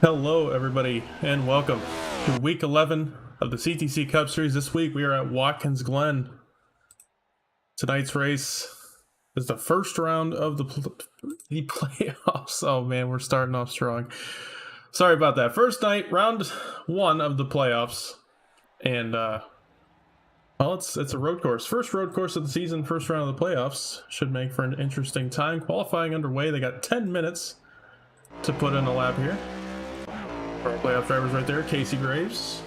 Hello everybody and welcome to week 11 of the CTC Cup Series. This week we are at Watkins, Glen. Tonight's race is the first round of the playoffs. Oh man, we're starting off strong. Sorry about that. First night, round 1 of the playoffs. And well, it's a road course. First road course of the season, first round of the playoffs. Should make for an interesting time. Qualifying underway. They got 10 minutes to put in a lap here. Our playoff drivers right there, Casey Graves.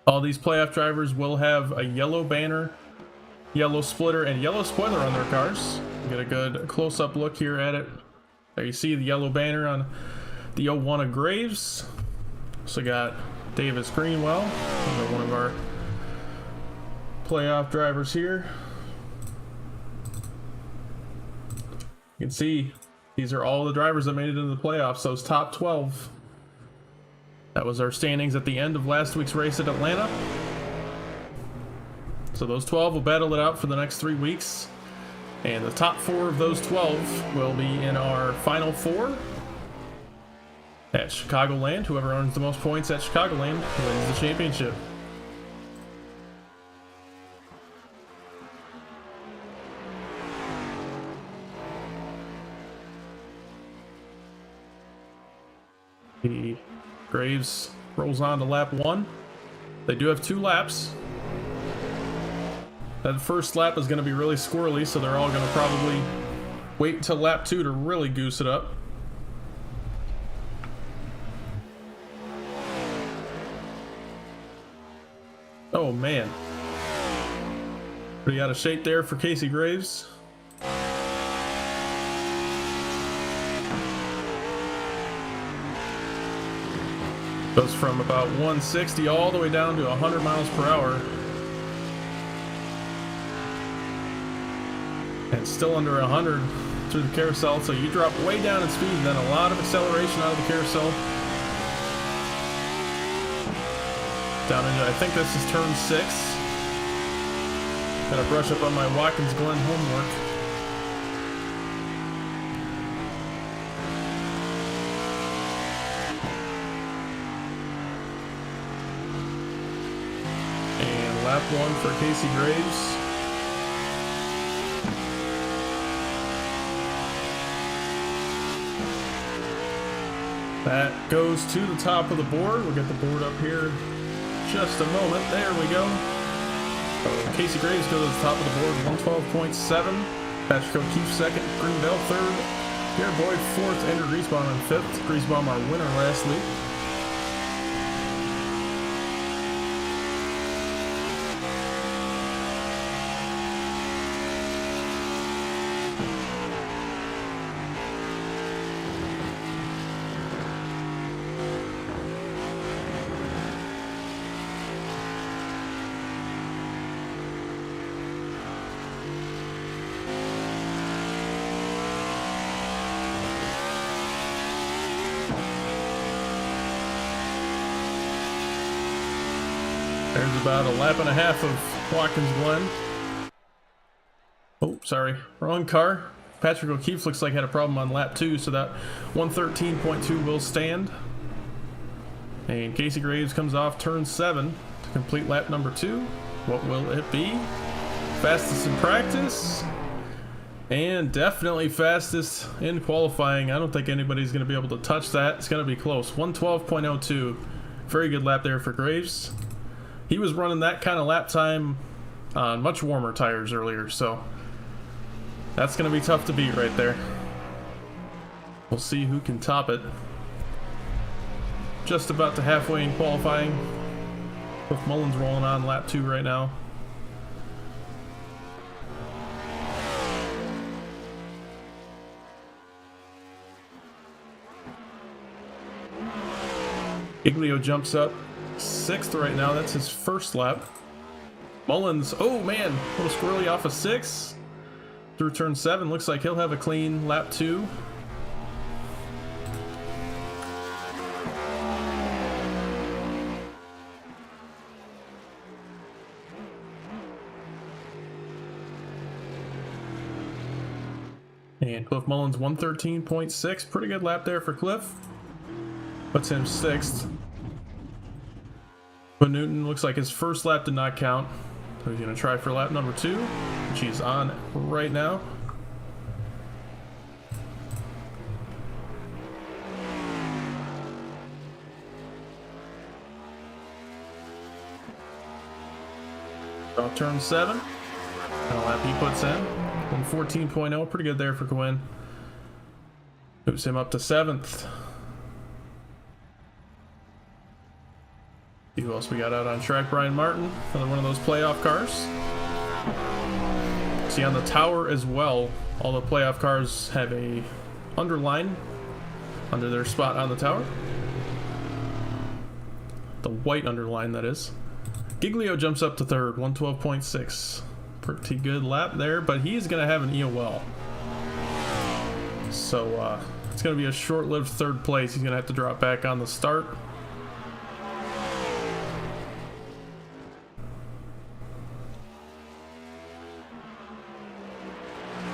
All these playoff drivers will have a yellow banner, yellow splitter, and yellow spoiler on their cars. Get a good close-up look here at it. There you see the yellow banner on the 01 of Graves. So got Davis Greenwell, one of our playoff drivers here. You can see these are all the drivers that made it into the playoffs, those top 12. That was our standings at the end of last week's race at Atlanta. So those 12 will battle it out for the next 3 weeks. And the top 4 of those 12 will be in our final 4 at Chicagoland. Whoever earns the most points at Chicagoland wins the championship. Graves rolls on to lap 1. They do have 2 laps. That first lap is going to be really squirrely, so they're all going to probably wait until lap 2 to really goose it up. Oh man. Pretty out of shape there for Casey Graves. Goes from about 160 all the way down to 100 miles per hour. And still under 100 through the carousel, so you drop way down in speed, then a lot of acceleration out of the carousel. Down into, I think this is turn 6. Gotta brush up on my Watkins Glen homework. Lap 1 for Casey Graves. That goes to the top of the board. We'll get the board up here just a moment. There we go. Casey Graves goes to the top of the board, 112.7. Patrick O'Keefe second, Greenbelt third, Garrett Boyd fourth, Andrew Griesbaum in fifth. Griesbaum our winner last week. There's about a lap and a half of Watkins Glen. Oh, sorry, wrong car. Patrick O'Keefe looks like had a problem on lap 2, so that 113.2 will stand. And Casey Graves comes off turn 7 to complete lap number 2. What will it be? Fastest in practice, and definitely fastest in qualifying. I don't think anybody's going to be able to touch that. It's going to be close. 112.02. Very good lap there for Graves. He was running that kind of lap time on much warmer tires earlier, so that's going to be tough to beat right there. We'll see who can top it. Just about to halfway in qualifying, with Mullins rolling on lap 2 right now. Iglio jumps up 6th right now. That's his first lap. Mullins, oh man, a little squirrely off of 6 through turn 7. Looks like he'll have a clean lap 2. And Cliff Mullins 113.6. Pretty good lap there for Cliff. Puts him 6th. But Newton looks like his first lap did not count. So he's going to try for lap number 2, which he's on right now. Off turn 7. And a lap he puts in. 114.0, pretty good there for Glen. Moves him up to 7th. See who else we got out on track? Brian Martin, another one of those playoff cars. See on the tower as well, all the playoff cars have a underline under their spot on the tower. The white underline, that is. Giglio jumps up to 3rd, 112.6. Pretty good lap there, but he's going to have an EOL. So it's going to be a short-lived 3rd place. He's going to have to drop back on the start.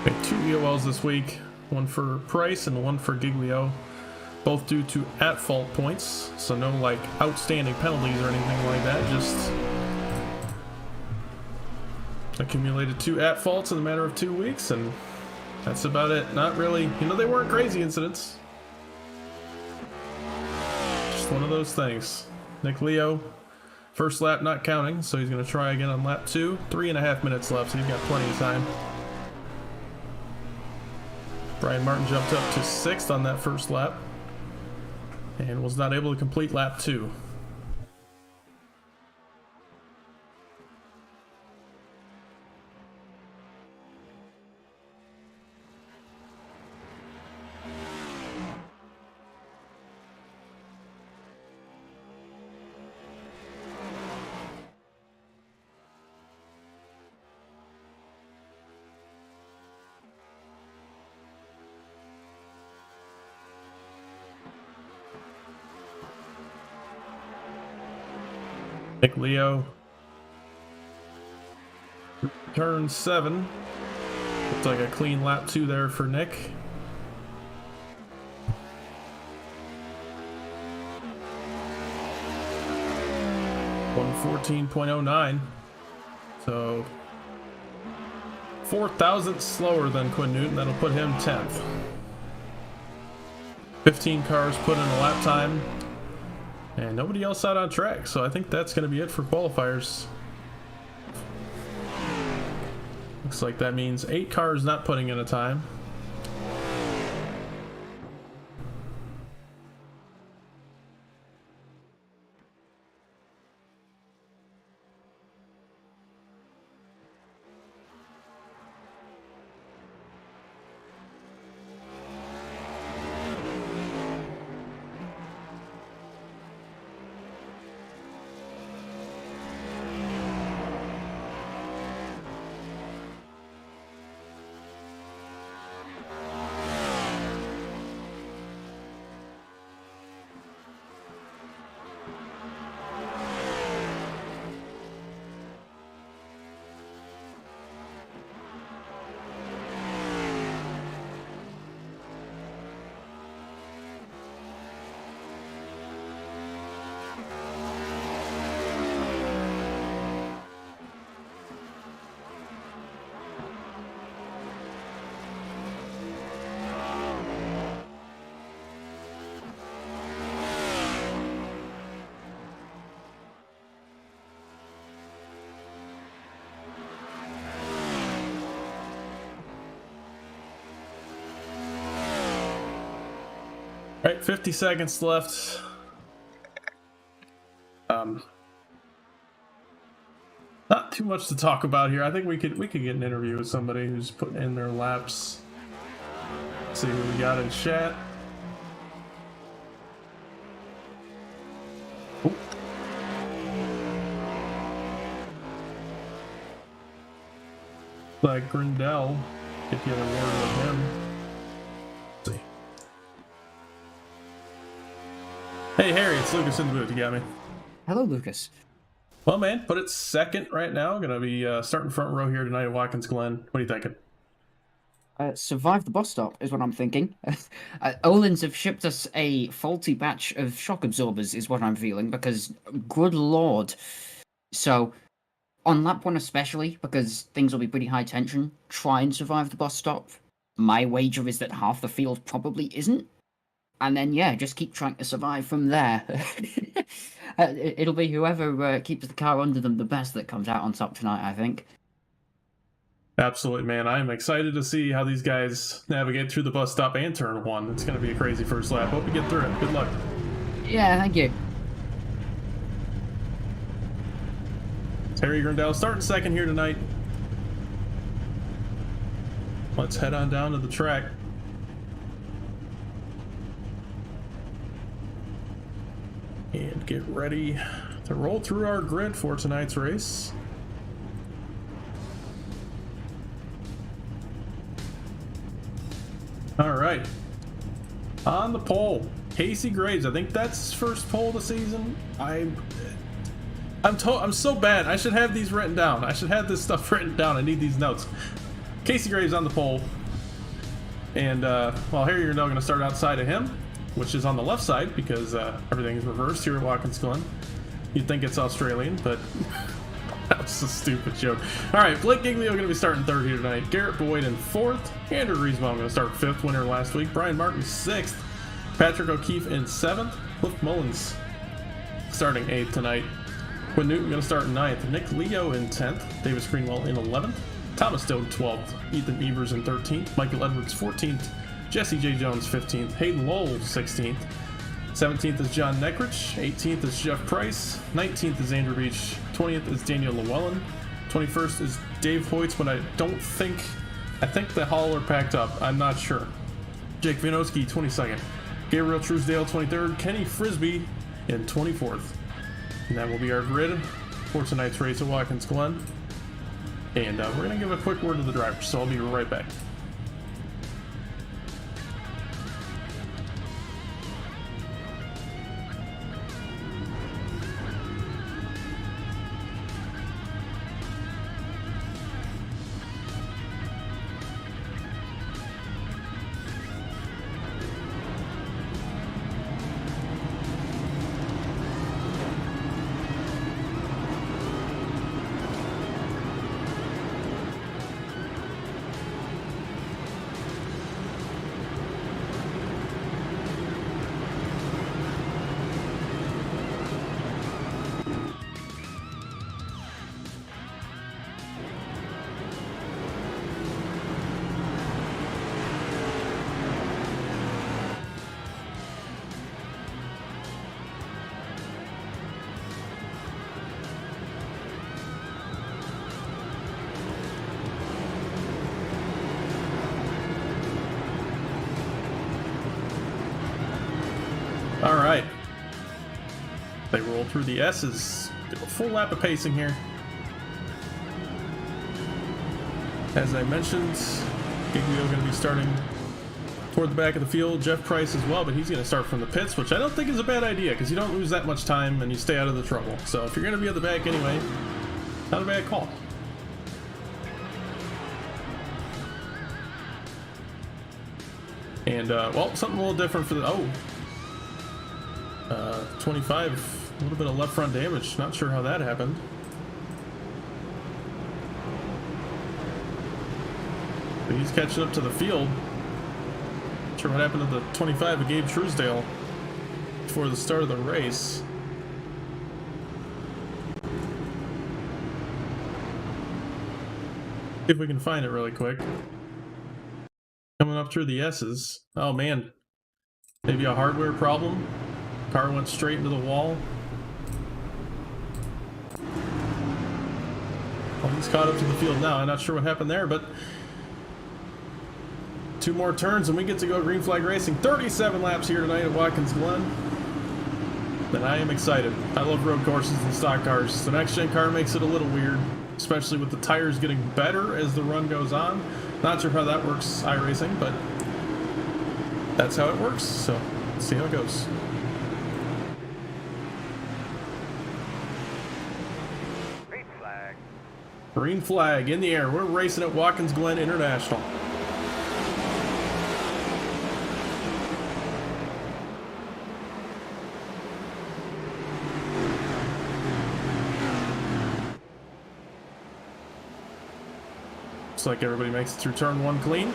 Okay, 2 EOLs this week, one for Price and one for Giglio, both due to at-fault points, so no like outstanding penalties or anything like that, just accumulated 2 at-faults in a matter of 2 weeks, and that's about it. Not really, you know, they weren't crazy incidents. Just one of those things. Nick Leo, first lap not counting, so he's going to try again on lap 2. 3.5 minutes left, so he's got plenty of time. Brian Martin jumped up to 6th on that first lap and was not able to complete lap 2. Nick Leo, turn 7. Looks like a clean lap 2 there for Nick. .14.09, so 4 thousandths slower than Quinn Newton. That'll put him 10th. 15 cars put in a lap time. And nobody else out on track, so I think that's going to be it for qualifiers. Looks like that means 8 cars not putting in a time. All right, 50 seconds left. Not too much to talk about here. I think we could get an interview with somebody who's putting in their laps. Let's see who we got in chat. Ooh. Like Grindel, get the other word with him. Let's see. Hey Harry, it's Lucas in the booth. You got me? Hello, Lucas. Well, man, put it 2nd right now. Gonna be starting front row here tonight at Watkins Glen. What are you thinking? Survive the bus stop is what I'm thinking. Olins have shipped us a faulty batch of shock absorbers, is what I'm feeling, because good lord. So, on lap one especially, because things will be pretty high tension, try and survive the bus stop. My wager is that half the field probably isn't. And then, yeah, just keep trying to survive from there. It'll be whoever keeps the car under them the best that comes out on top tonight, I think. Absolutely, man. I'm excited to see how these guys navigate through the bus stop and turn one. It's going to be a crazy first lap. Hope you get through it. Good luck. Yeah, thank you. Terry Grindell starting second here tonight. Let's head on down to the track. And get ready to roll through our grid for tonight's race. All right. On the pole, Casey Graves. I think that's his first pole of the season. I'm so bad. I should have these written down. I should have this stuff written down. I need these notes. Casey Graves on the pole. And, well, Harry, you're now going to start outside of him, which is on the left side because everything is reversed here at Watkins, Glen. You'd think it's Australian, but that was a stupid joke. All right, Blake Giglio going to be starting third here tonight. Garrett Boyd in fourth. Andrew Griezbaum going to start fifth, winner last week. Brian Martin sixth. Patrick O'Keefe in seventh. Cliff Mullins starting eighth tonight. Quinn Newton going to start in ninth. Nick Leo in 10th. Davis Greenwell in 11th. Thomas Stone 12th. Ethan Evers in 13th. Michael Edwards 14th. Jesse J. Jones 15th. Hayden Lowell 16th. 17th is John Neckrich. 18th is Jeff Price. 19th is Andrew Beach. 20th is Daniel Llewellyn. 21st is Dave Hoyts, but I think the Hall are packed up. I'm not sure. Jake Vianoski 22nd. Gabriel Truesdale 23rd. Kenny Frisbee in 24th. And that will be our grid for tonight's race at Watkins Glen. And we're going to give a quick word to the drivers, so I'll be right back. All right. They roll through the S's. Do a full lap of pacing here. As I mentioned, Giglio going to be starting toward the back of the field. Jeff Price as well, but he's going to start from the pits, which I don't think is a bad idea because you don't lose that much time and you stay out of the trouble. So if you're going to be at the back anyway, not a bad call. And, well, something a little different for the... 25, a little bit of left front damage. Not sure how that happened. But he's catching up to the field. Not sure what happened to the 25 of Gabe Truesdale before the start of the race. See if we can find it really quick. Coming up through the S's. Oh man, maybe a hardware problem. Car went straight into the wall. Well, he's caught up to the field now. I'm not sure what happened there, but 2 more turns and we get to go green flag racing. 37 laps here tonight at Watkins Glen. And I am excited. I love road courses and stock cars. The next gen car makes it a little weird, especially with the tires getting better as the run goes on. Not sure how that works iRacing, but that's how it works. So let's see how it goes. Green flag in the air. We're racing at Watkins Glen International. Looks like everybody makes it through turn 1 clean.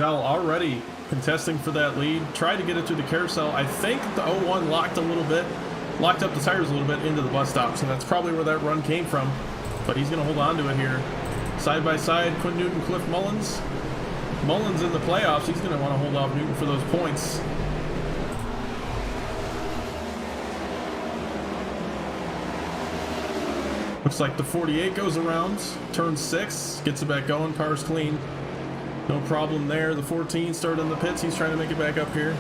Already contesting for that lead. Tried to get it through the carousel. I think the 01 locked up the tires a little bit into the bus stops, and that's probably where that run came from. But he's going to hold on to it here. Side by side, Quinn Newton, Cliff Mullins. Mullins in the playoffs. He's going to want to hold off Newton for those points. Looks like the 48 goes around, turn 6, gets it back going, car's clean. No problem there. The 14 started in the pits. He's trying to make it back up here.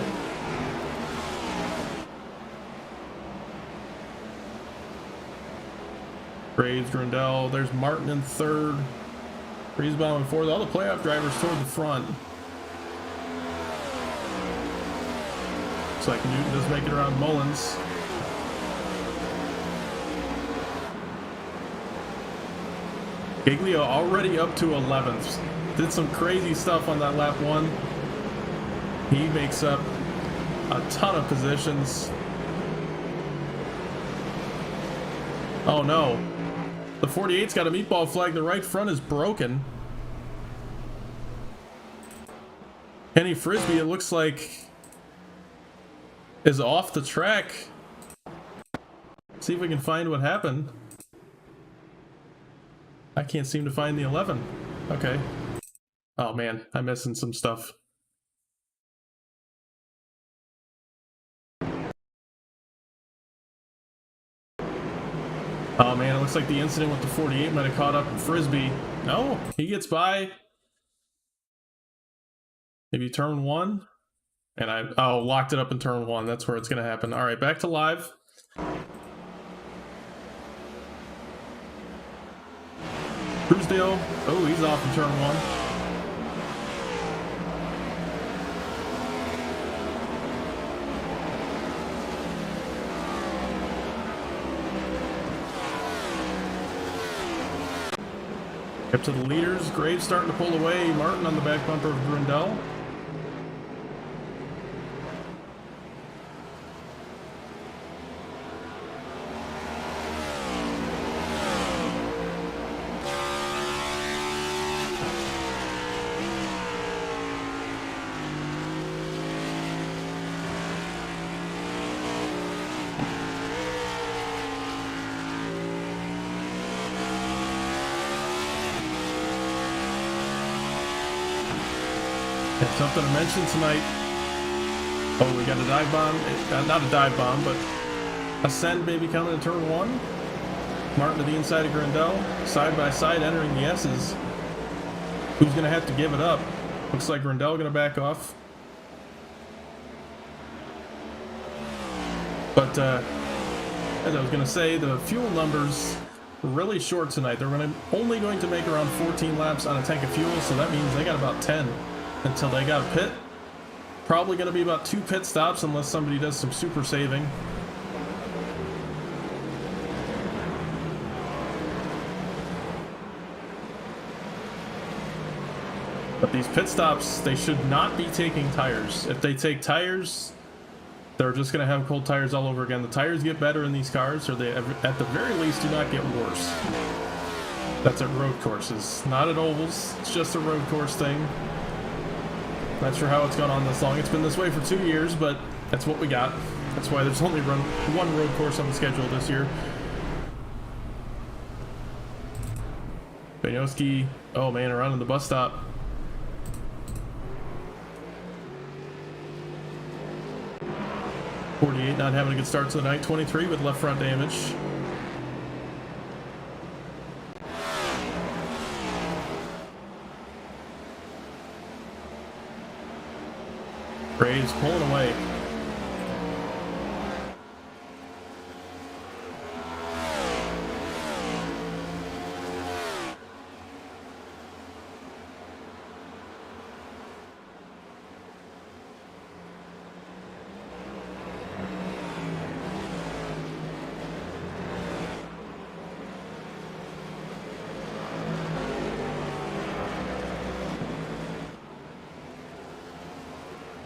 Graves, Grindell. There's Martin in third. Griesbaum in fourth. All the playoff drivers toward the front. Looks like Newton does make it around Mullins. Giglio already up to 11th. Did some crazy stuff on that lap 1. He makes up a ton of positions. Oh no. The 48's got a meatball flag. The right front is broken. Kenny Frisbee, it looks like, is off the track. See if we can find what happened. I can't seem to find the 11. Okay. Oh man, I'm missing some stuff. Oh man, it looks like the incident with the 48 might have caught up in Frisbee. No, he gets by. Maybe turn 1. And I locked it up in turn 1. That's where it's going to happen. All right, back to live. Truesdale. Oh, he's off in turn 1. Up to the leaders. Graves starting to pull away. Martin on the back bumper of Grindell. Something to mention tonight. Oh, we got a dive bomb. Not a dive bomb, but a send maybe coming in turn 1. Martin to the inside of Grindell. Side by side entering the S's. Who's going to have to give it up? Looks like Grindell going to back off. But as I was going to say, the fuel numbers were really short tonight. They're only going to make around 14 laps on a tank of fuel, so that means they got about 10 until they got a pit. Probably going to be about 2 pit stops unless somebody does some super saving. But these pit stops, they should not be taking tires. If they take tires, they're just going to have cold tires all over again. The tires get better in these cars, or they at the very least do not get worse. That's at road courses, not at ovals. It's just a road course thing. Not sure how it's gone on this long. It's been this way for 2 years, but that's what we got. That's why there's only one road course on the schedule this year. Banyoski, oh man, around in the bus stop. .48 not having a good start to the night. 23 with left front damage. Graves pulling away.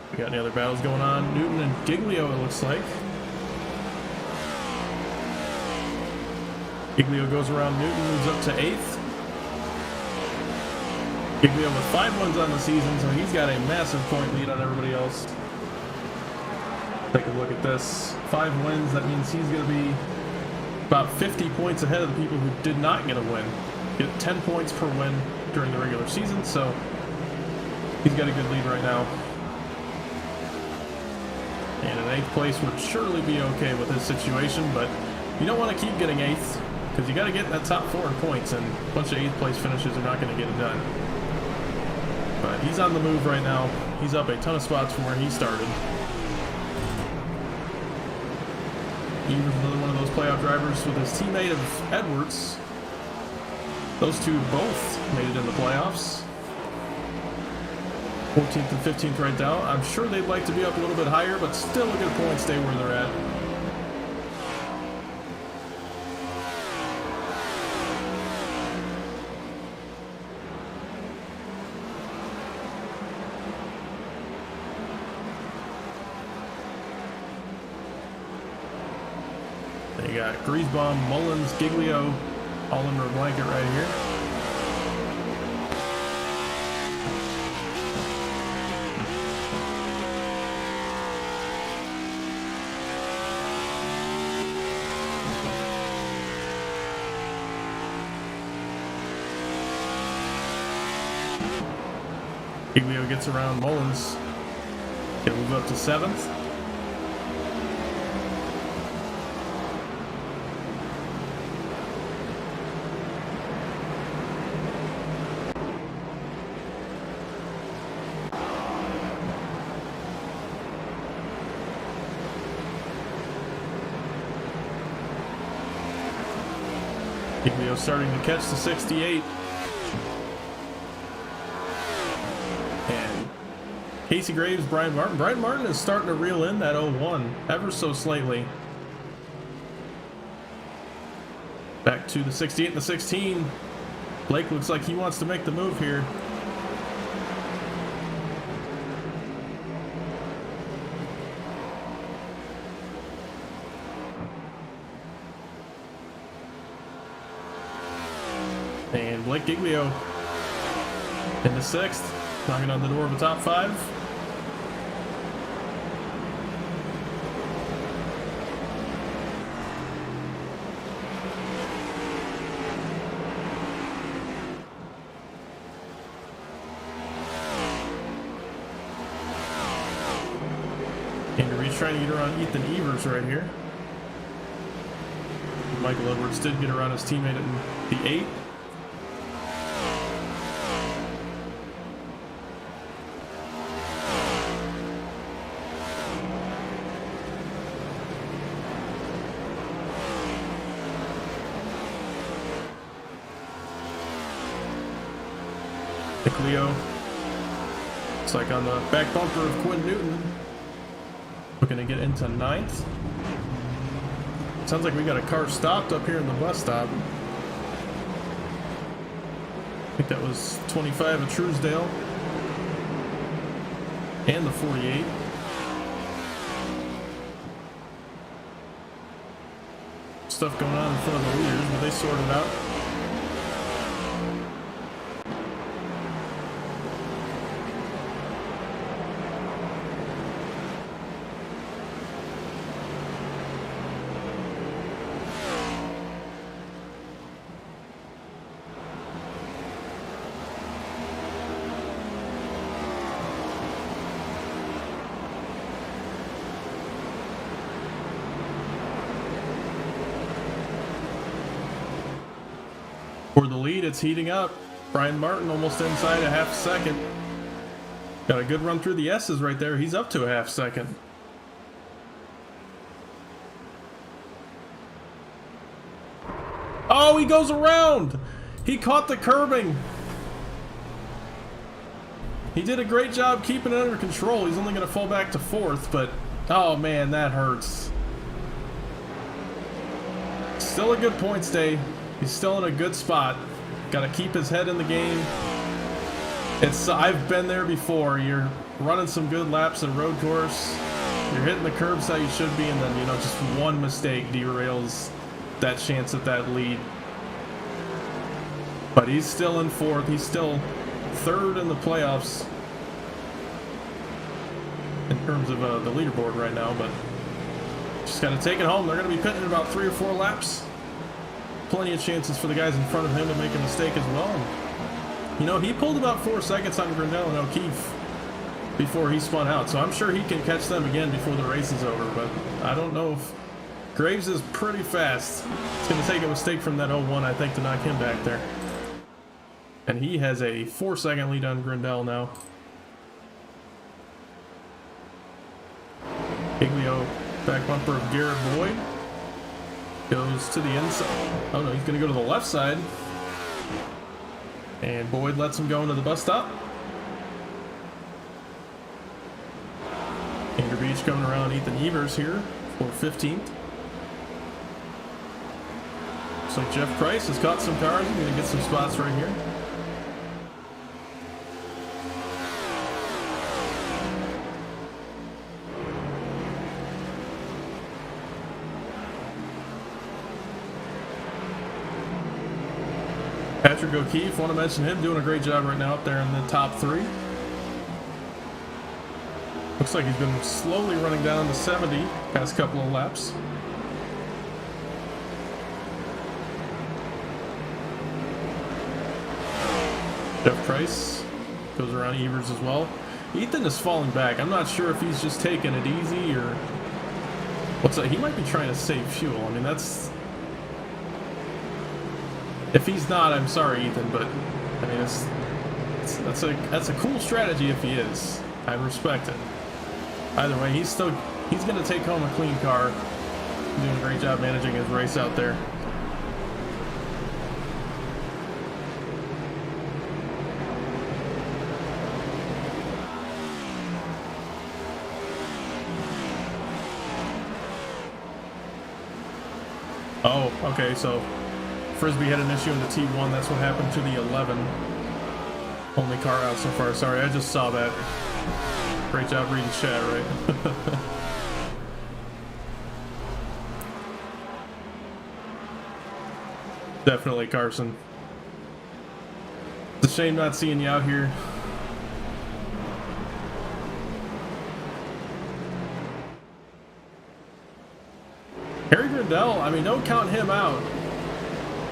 We got any other battles going on? Newton and Giglio, it looks like. Giglio goes around Newton, moves up to 8th. Giglio with 5 wins on the season, so he's got a massive point lead on everybody else. Take a look at this. 5 wins, that means he's going to be about 50 points ahead of the people who did not get a win. Get 10 points per win during the regular season, so he's got a good lead right now. And an 8th place would surely be okay with his situation, but you don't want to keep getting 8th because you got to get in that top 4 in points, and a bunch of 8th place finishes are not going to get it done. But he's on the move right now. He's up a ton of spots from where he started. Evers, another one of those playoff drivers with his teammate of Edwards. Those two both made it in the playoffs. 14th and 15th right now. I'm sure they'd like to be up a little bit higher, but still a good point, stay where they're at. They got Griesbaum, Mullins, Giglio, all under a blanket right here. Giglio gets around Mullins. He'll move up to 7th. Giglio starting to catch the 68. And Casey Graves, Brian Martin. Brian Martin is starting to reel in that 01 ever so slightly. Back to the 68 and the 16. Blake looks like he wants to make the move here. And Blake Giglio in the 6th, knocking on the door of the top 5. Andrew Reed's trying to get around Ethan Evers right here. Michael Edwards did get around his teammate in the 8. Giglio, it's like on the back bumper of Quinn Newton, looking to get into 9th. Sounds like we got a car stopped up here in the bus stop. I think that was 25 at Truesdale and the 48. Stuff going on in front of the leaders, but they sorted it out. For the lead, it's heating up. Brian Martin almost inside a half second. Got a good run through the S's right there. He's up to a half second. Oh, he goes around. He caught the curbing. He did a great job keeping it under control. He's only going to fall back to fourth, but oh man, that hurts. Still a good points day. He's still in a good spot. Got to keep his head in the game. I've been there before. You're running some good laps at road course. You're hitting the curbs how you should be, and then, you know, just one mistake derails that chance at that lead. But he's still in fourth. He's still third in the playoffs in terms of the leaderboard right now, but just got to take it home. They're going to be pitting in about 3 or 4 laps. Plenty of chances for the guys in front of him to make a mistake as well. And, you know, he pulled about 4 seconds on Grindel and O'Keefe before he spun out, so I'm sure he can catch them again before the race is over, but I don't know if Graves is pretty fast. It's going to take a mistake from that 01, I think, to knock him back there. And he has a 4-second lead on Grindel now. Giglio back bumper of Garrett Boyd goes to the inside. Oh no, he's going to go to the left side. And Boyd lets him go into the bus stop. Andrew Beach coming around Ethan Evers here for 15th. Looks like Jeff Price has caught some cars. He's going to get some spots right here. Patrick O'Keefe, want to mention him, doing a great job right now up there in the top 3. Looks like he's been slowly running down to 70 past couple of laps. Jeff Price goes around Evers as well. Ethan is falling back. I'm not sure if he's just taking it easy or what's that? He might be trying to save fuel. I mean, that's... If he's not, I'm sorry, Ethan, but I mean, that's a cool strategy if he is. I respect it. Either way, he's going to take home a clean car. He's doing a great job managing his race out there. Oh, okay, so Frisbee had an issue in the T1. That's what happened to the 11. Only car out so far. Sorry, I just saw that. Great job reading chat, right? Definitely, Carson. It's a shame not seeing you out here. Harry Grindel, I mean, don't count him out.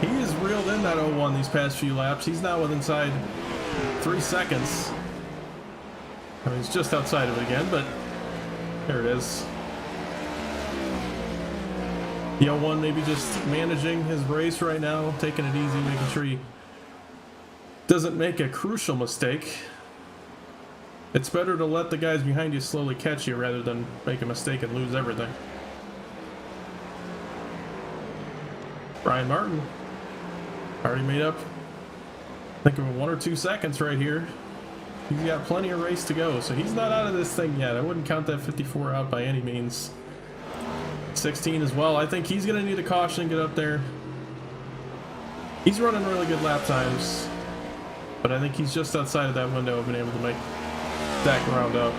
He has reeled in that 01 these past few laps. He's now within inside 3 seconds. I mean, he's just outside of it again, but there it is. The 01 maybe just managing his race right now, taking it easy, making sure he doesn't make a crucial mistake. It's better to let the guys behind you slowly catch you rather than make a mistake and lose everything. Brian Martin already made up, I think, of 1 or 2 seconds right here. He's got plenty of race to go, so he's not out of this thing yet. I wouldn't count that 54 out by any means. 16 as well. I think he's going to need a caution and get up there. He's running really good lap times, but I think he's just outside of that window of being able to make that ground up.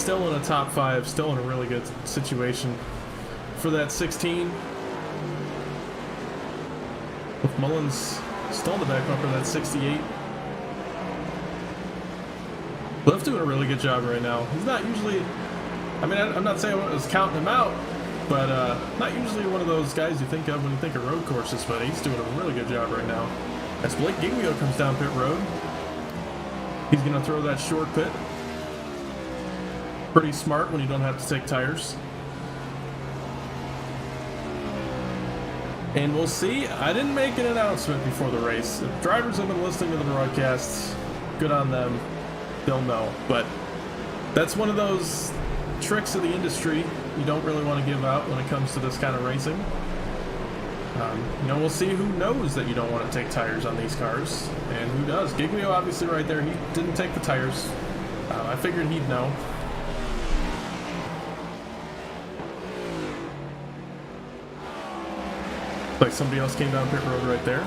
Still in a top 5, still in a really good situation for that 16. With Mullins still in the back bumper, that's 68. Cliff doing a really good job right now. He's not usually, I mean, I'm not saying I was counting him out, but not usually one of those guys you think of when you think of road courses, but he's doing a really good job right now. As Blake Giglio comes down pit road, he's going to throw that short pit. Pretty smart when you don't have to take tires. And we'll see. I didn't make an announcement before the race. The drivers have been listening to the broadcasts. Good on them. they'll know. But that's one of those tricks of the industry you don't really want to give out when it comes to this kind of racing. You know, we'll see who knows that you don't want to take tires on these cars, and who does. Giglio, obviously, right there, he didn't take the tires. I figured he'd know. Like somebody else came down pit road right there.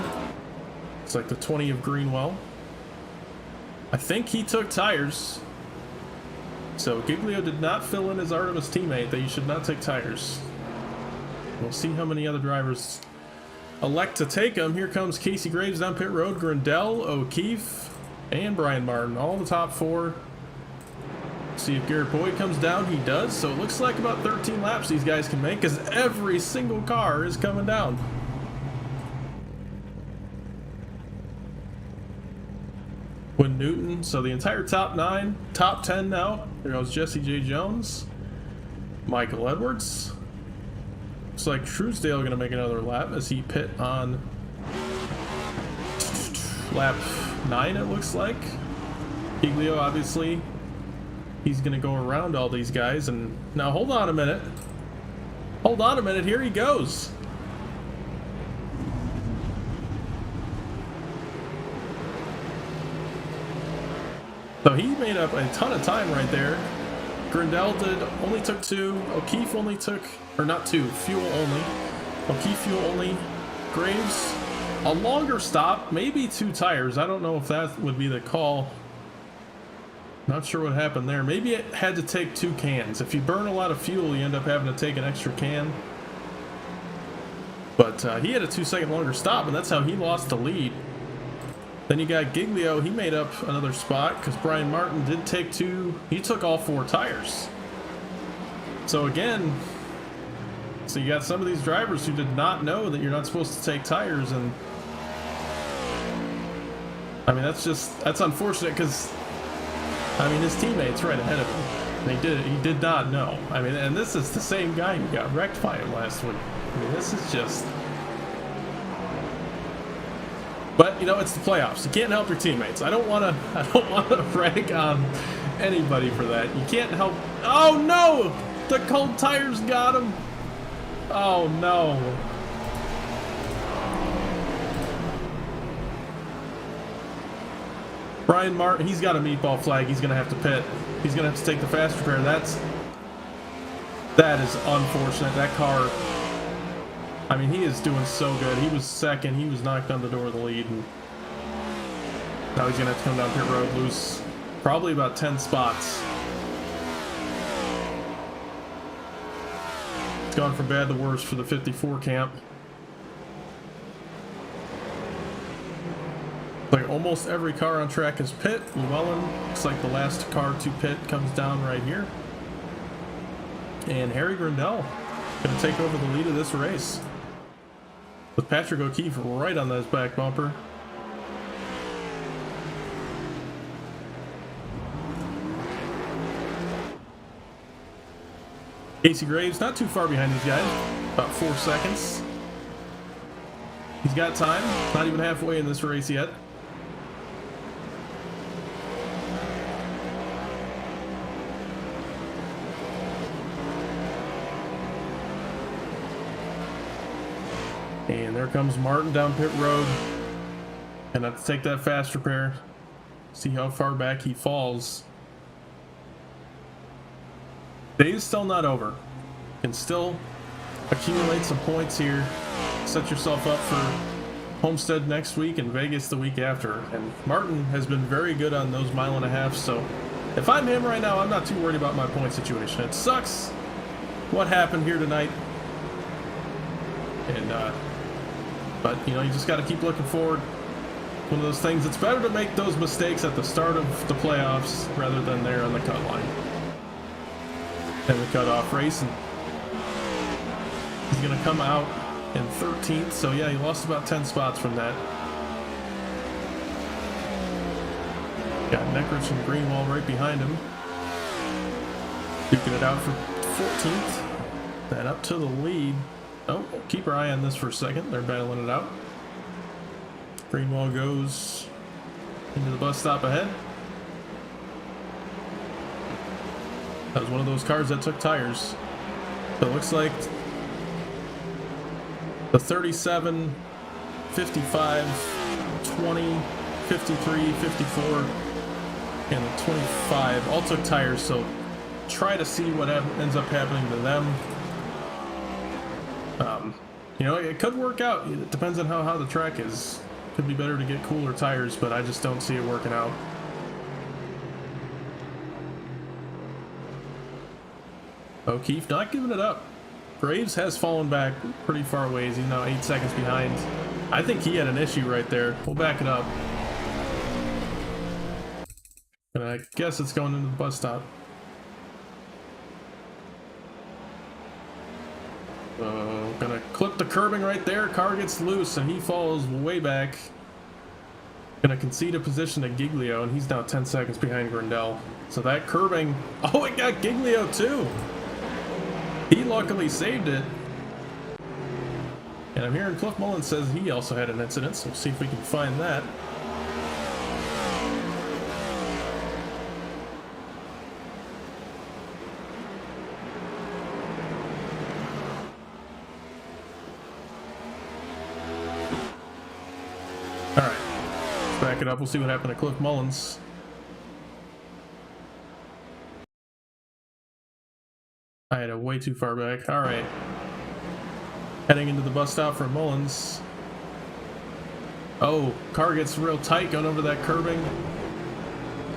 It's like the 20 of Greenwell. I think he took tires. So Giglio did not fill in his Artemis teammate that you should not take tires. We'll see how many other drivers elect to take them. Here comes Casey Graves down pit road, Grindell, O'Keefe, and Brian Martin, all the top four. See if Garrett Boyd comes down. He does. So it looks like about 13 laps these guys can make, because every single car is coming down. Quinn Newton, so the entire top 9, top 10 now. There goes Jesse J. Jones, Michael Edwards. Looks like Truesdale going to make another lap as he pit on lap 9, it looks like. Giglio, obviously, he's going to go around all these guys. And now, hold on a minute. Hold on a minute. Here he goes. So he made up a ton of time right there. Grindell only took 2. O'Keefe only took, or not 2, fuel only. O'Keefe fuel only. Graves, a longer stop, maybe 2 tires. I don't know if that would be the call. Not sure what happened there. Maybe it had to take 2 cans. If you burn a lot of fuel, you end up having to take an extra can. But he had a 2-second longer stop, and that's how he lost the lead. Then you got Giglio. He made up another spot because Brian Martin did take 2. He took all 4 tires. So again, so you got some of these drivers who did not know that you're not supposed to take tires, and I mean that's unfortunate because I mean his teammates right ahead of him. He did not know. I mean, and this is the same guy who got wrecked by him last week. I mean, this is just. But you know, it's the playoffs. You can't help your teammates. I don't want to rag on anybody for that. You can't help. Oh no! The cold tires got him. Oh no! Brian Martin, he's got a meatball flag. He's gonna have to pit. He's gonna have to take the fast repair. That is unfortunate. That car. I mean, he is doing so good. He was second. He was knocked on the door of the lead. And now he's going to have to come down pit road, lose probably about 10 spots. It's gone from bad to worse for the 54 camp. Like almost every car on track is pit. Llewellyn, looks like the last car to pit comes down right here. And Harry Grindell going to take over the lead of this race, with Patrick O'Keefe right on his back bumper. Casey Graves not too far behind these guys, about 4 seconds. He's got time, not even halfway in this race yet. And there comes Martin down pit road. And have to take that fast repair. See how far back he falls. Day's still not over. Can still accumulate some points here. Set yourself up for Homestead next week and Vegas the week after. And Martin has been very good on those 1.5 miles. So if I'm him right now, I'm not too worried about my point situation. It sucks what happened here tonight. And but you know, you just got to keep looking forward. One of those things, it's better to make those mistakes at the start of the playoffs rather than there on the cut line and the cutoff race. And he's going to come out in 13th, so yeah, he lost about 10 spots from that. Got Neckrich and Greenwall right behind him, duking it out for 14th. Then up to the lead. Oh, keep our eye on this for a second. They're battling it out. Greenwall goes into the bus stop ahead. That was one of those cars that took tires. So it looks like the 37, 55, 20, 53, 54, and the 25 all took tires. So try to see what ends up happening to them. You know, it could work out. It depends on how the track is. Could be better to get cooler tires, but I just don't see it working out. O'Keefe not giving it up. Graves has fallen back pretty far ways. He's now 8 seconds behind. I think he had an issue right there. We'll back it up. And I guess it's going into the bus stop. Gonna clip the curbing right there. Car gets loose and he falls way back. Gonna concede a position to Giglio, and he's now 10 seconds behind Grindel. So that curbing, oh, it got Giglio too. He luckily saved it. And I'm hearing Cliff Mullins says he also had an incident, so we'll see if we can find that. Alright, let's back it up. We'll see what happened to Cliff Mullins. I had it way too far back. Alright. Heading into the bus stop for Mullins. Oh, car gets real tight going over that curbing.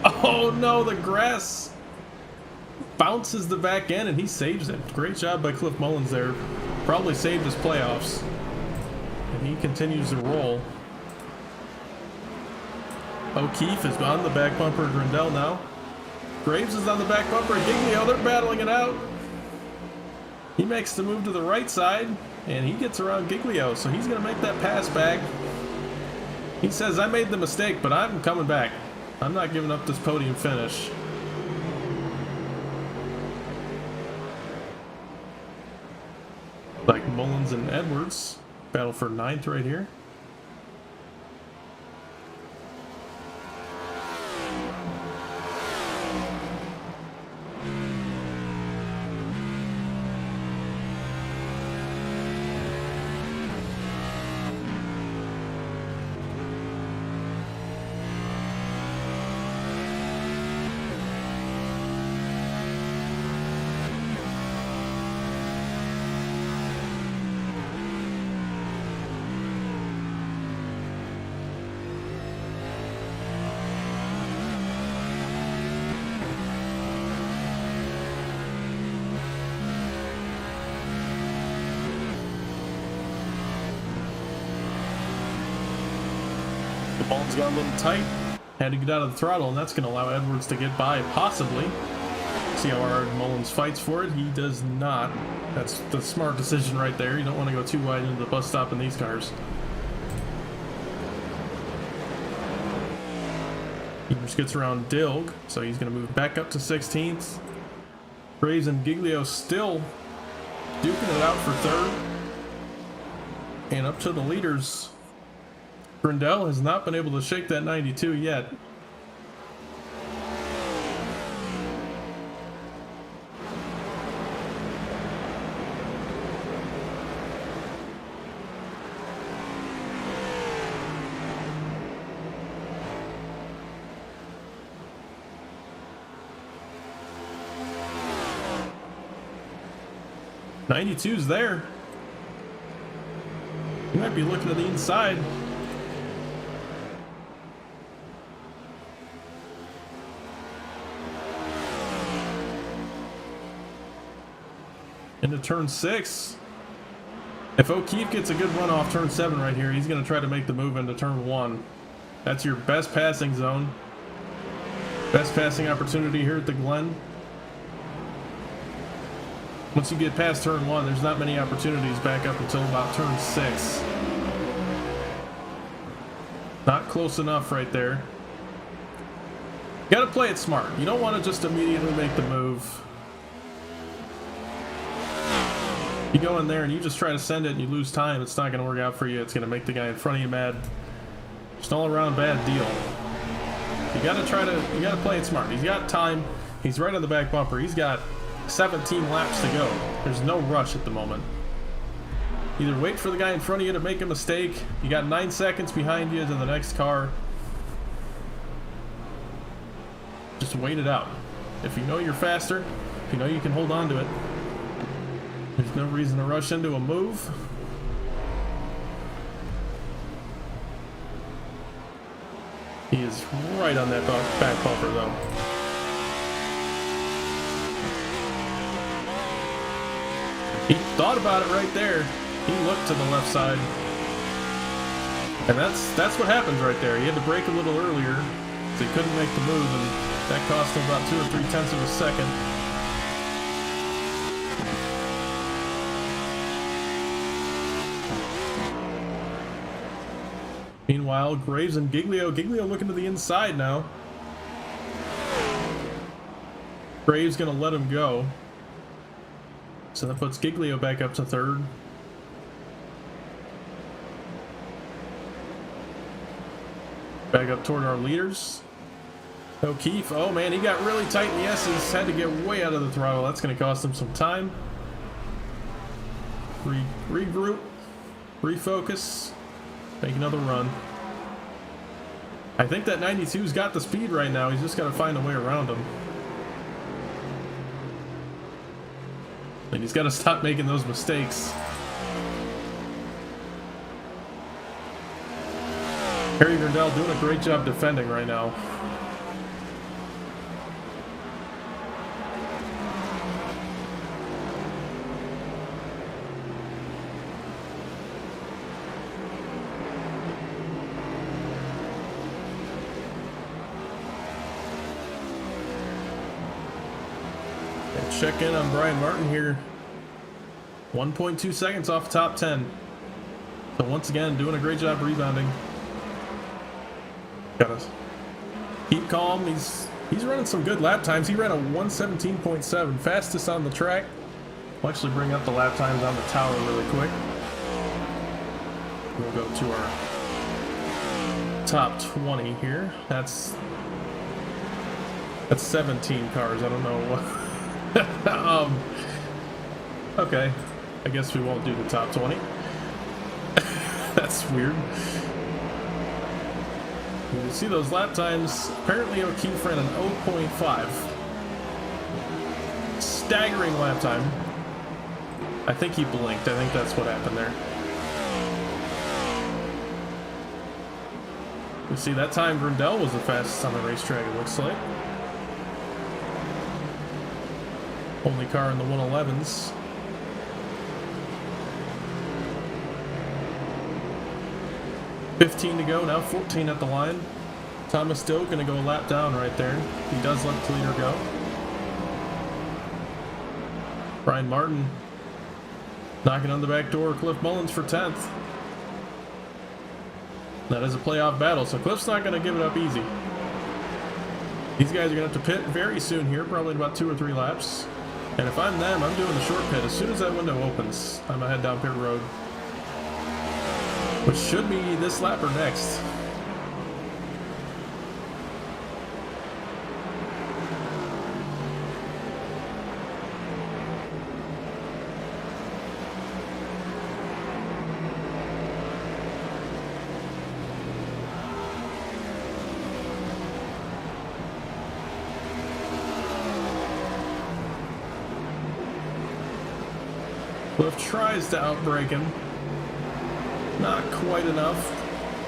Oh no, the grass bounces the back end and he saves it. Great job by Cliff Mullins there. Probably saved his playoffs. And he continues to roll. O'Keefe is on the back bumper of Grindel now. Graves is on the back bumper of Giglio. They're battling it out. He makes the move to the right side, and he gets around Giglio, so he's going to make that pass back. He says, I made the mistake, but I'm coming back. I'm not giving up this podium finish. Like Mullins and Edwards battle for 9th right here. Mullins got a little tight, had to get out of the throttle, and that's going to allow Edwards to get by, possibly. See how hard Mullins fights for it? He does not. That's the smart decision right there. You don't want to go too wide into the bus stop in these cars. He just gets around Dilg, so he's going to move back up to 16th. Graves and Giglio still duking it out for 3rd. And up to the leaders. Grindel has not been able to shake that 92 yet. '92's there. You might be looking at the inside. Into turn 6. If O'Keefe gets a good run off turn 7 right here, he's going to try to make the move into turn 1. That's your best passing zone. Best passing opportunity here at the Glen. Once you get past turn 1, there's not many opportunities back up until about turn 6. Not close enough right there. You got to play it smart. You don't want to just immediately make the move. You go in there and you just try to send it and you lose time, it's not going to work out for you. It's going to make the guy in front of you mad. Just all around bad deal. You got to play it smart. He's got time. He's right on the back bumper. He's got 17 laps to go. There's no rush at the moment. Either wait for the guy in front of you to make a mistake. You got 9 seconds behind you to the next car. Just wait it out. If you know you're faster, if you know you can hold on to it, there's no reason to rush into a move. He is right on that back bumper though. He thought about it right there. He looked to the left side. And that's what happens right there. He had to brake a little earlier, so he couldn't make the move, and that cost him about 2 or 3 tenths of a second. Meanwhile, Graves and Giglio looking to the inside now. Graves gonna let him go. So that puts Giglio back up to third. Back up toward our leaders. O'Keefe, oh man, he got really tight in the S's, had to get way out of the throttle. That's going to cost him some time. Regroup, refocus, make another run. I think that 92's got the speed right now. He's just got to find a way around him. And he's got to stop making those mistakes. Harry Grindell doing a great job defending right now. Check in on Brian Martin here. 1.2 seconds off top 10. So once again, doing a great job rebounding. Gotta keep calm. He's running some good lap times. He ran a 1:17.7, fastest on the track. We'll actually bring up the lap times on the tower really quick. We'll go to our top 20 here. That's 17 cars. I don't know what. Okay, I guess we won't do the top 20. That's weird. You see those lap times. Apparently O'Keefe ran an 0.5. Staggering lap time. I think he blinked. I think that's what happened there. You see that time Grindell was the fastest on the racetrack, it looks like. Only car in the 111s. $15 to go, now 14 at the line. Thomas Doe gonna go a lap down right there. He does let the leader go. Brian Martin knocking on the back door. Cliff Mullins for 10th. That is a playoff battle, so Cliff's not gonna give it up easy. These guys are gonna have to pit very soon here, probably in about 2 or 3 laps. And if I'm them, I'm doing the short pit. As soon as that window opens, I'm gonna head down pit road. Which should be this lap or next. Cliff tries to outbrake him. Not quite enough.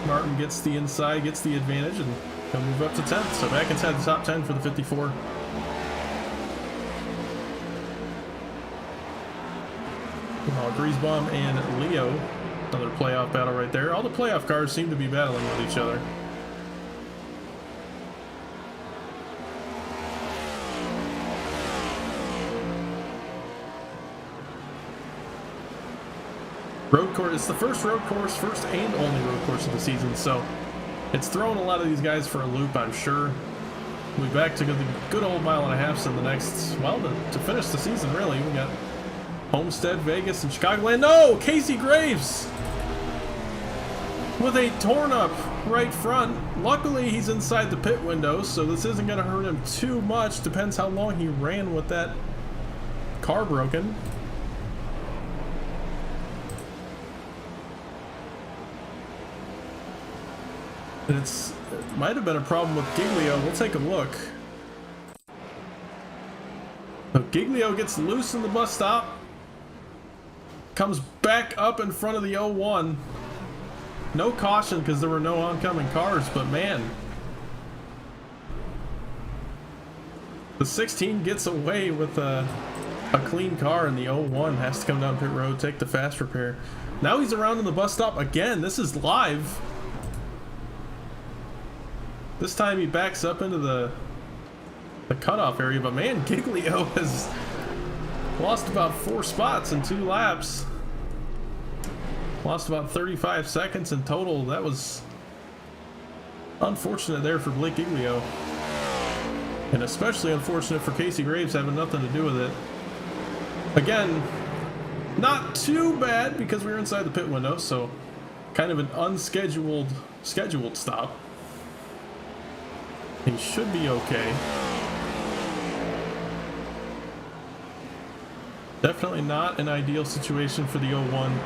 Martin gets the inside, gets the advantage, and he'll move up to 10th. So back inside the top 10 for the 54. Griesbaum and Leo. Another playoff battle right there. All the playoff cars seem to be battling with each other. Road course, it's the first road course, first and only road course of the season, so it's throwing a lot of these guys for a loop, I'm sure. We'll be back to the good old mile and a half in the next, well, to finish the season, really. We got Homestead, Vegas, and Chicagoland. No! Casey Graves! With a torn up right front. Luckily, he's inside the pit window, so this isn't going to hurt him too much. Depends how long he ran with that car broken. And it might have been a problem with Giglio. We'll take a look. So Giglio gets loose in the bus stop. Comes back up in front of the 01. No caution because there were no oncoming cars, but man. The 16 gets away with a clean car, and the 01 has to come down pit road, take the fast repair. Now he's around in the bus stop again. This is live. This time he backs up into the cutoff area, but man, Giglio has lost about 4 spots in 2 laps. Lost about 35 seconds in total. That was unfortunate there for Blake Giglio. And especially unfortunate for Casey Graves having nothing to do with it. Again, not too bad because we were inside the pit window, so kind of an scheduled stop. He should be okay. Definitely not an ideal situation for the 01.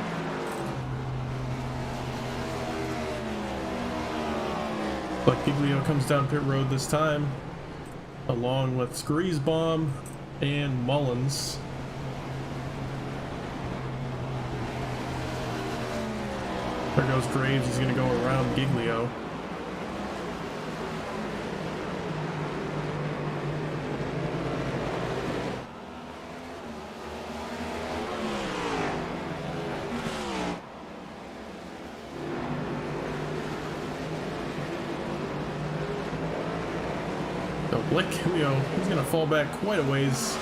But Giglio comes down pit road this time, along with Griesbaum and Mullins. There goes Graves. He's going to go around Giglio. Blake Giglio, he's going to fall back quite a ways.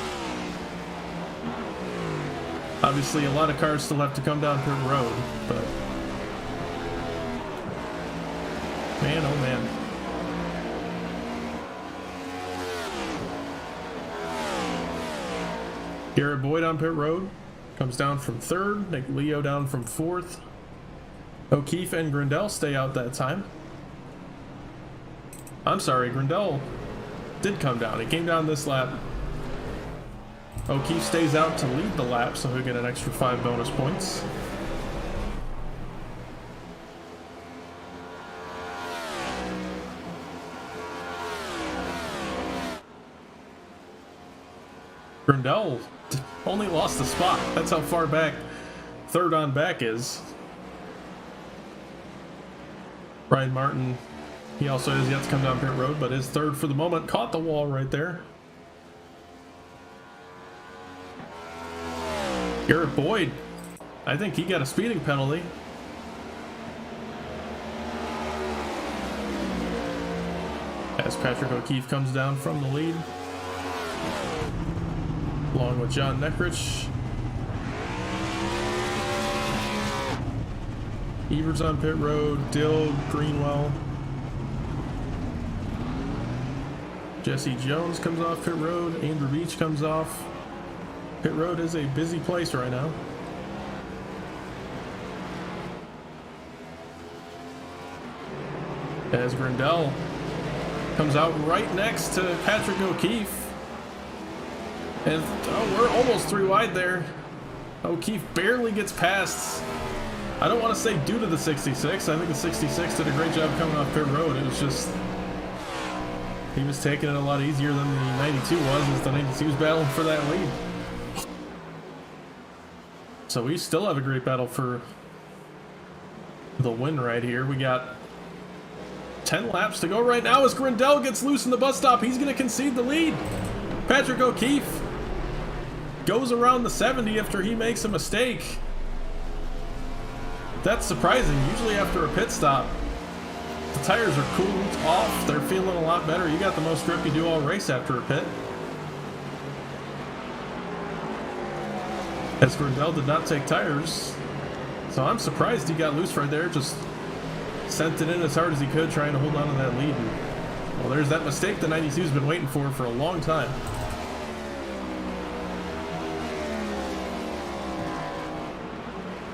Obviously, a lot of cars still have to come down pit road, but man, oh man. Garrett Boyd on pit road, comes down from 3rd, Nick Leo down from 4th. O'Keefe and Grindel stay out that time. I'm sorry, Grindel did come down. He came down this lap. O'Keefe stays out to lead the lap, so he'll get an extra 5 bonus points. Grindel only lost a spot. That's how far back 3rd on back is. Brian Martin, he also has yet to come down pit road, but is 3rd for the moment. Caught the wall right there. Garrett Boyd, I think he got a speeding penalty. As Patrick O'Keefe comes down from the lead, along with John Neckrich. Evers on pit road, Dill, Greenwell. Jesse Jones comes off pit road, Andrew Beach comes off. Pit road is a busy place right now. As Grindel comes out right next to Patrick O'Keefe. And we're almost 3 wide there. O'Keefe barely gets past. I don't want to say due to the 66. I think the 66 did a great job coming off pit road. It was just, he was taking it a lot easier than the 92 was, as the 92 was battling for that lead. So we still have a great battle for the win right here. We got 10 laps to go right now as Grindel gets loose in the bus stop. He's going to concede the lead. Patrick O'Keefe goes around the 70 after he makes a mistake. That's surprising. Usually after a pit stop, the tires are cooled off. They're feeling a lot better. You got the most grip you do all race after a pit. As Grindel did not take tires, so I'm surprised he got loose right there. Just sent it in as hard as he could, trying to hold on to that lead. Well, there's that mistake the 92's been waiting for a long time.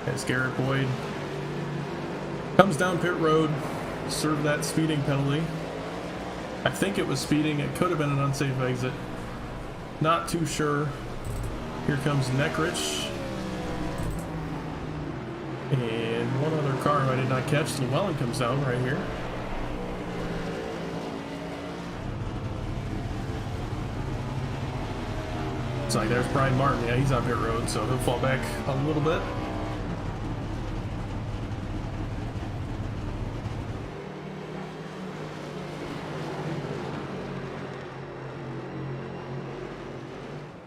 As Garrett Boyd comes down pit road, serve that speeding penalty. I think it was speeding. It could have been an unsafe exit. Not too sure. Here comes Neckrich. And one other car who I did not catch. Llewellyn comes down right here. It's like there's Brian Martin. Yeah, he's on pit road, so he'll fall back a little bit.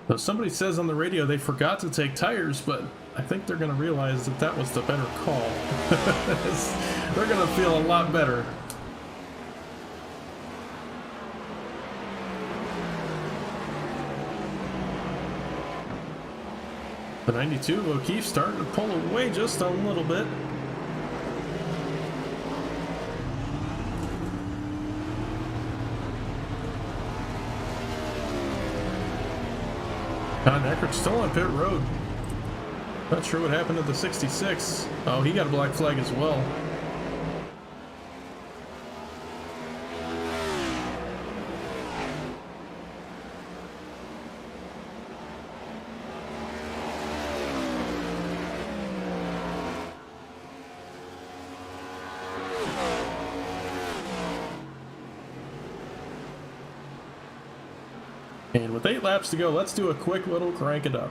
So somebody says on the radio they forgot to take tires, but I think they're going to realize that that was the better call. They're going to feel a lot better. The 92 of O'Keefe starting to pull away just a little bit. Neckrich still on pit road. Not sure what happened to the 66. Oh, he got a black flag as well. And with 8 laps to go, let's do a quick little crank it up.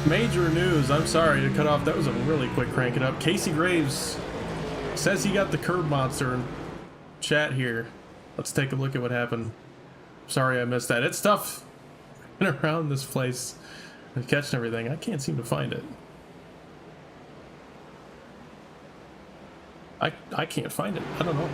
Major news. I'm sorry to cut off. That was a really quick crank it up. Casey Graves says he got the curb monster in chat here. Let's take a look at what happened. Sorry I missed that. It's tough around this place and catching everything. I can't seem to find it. I can't find it. I don't know.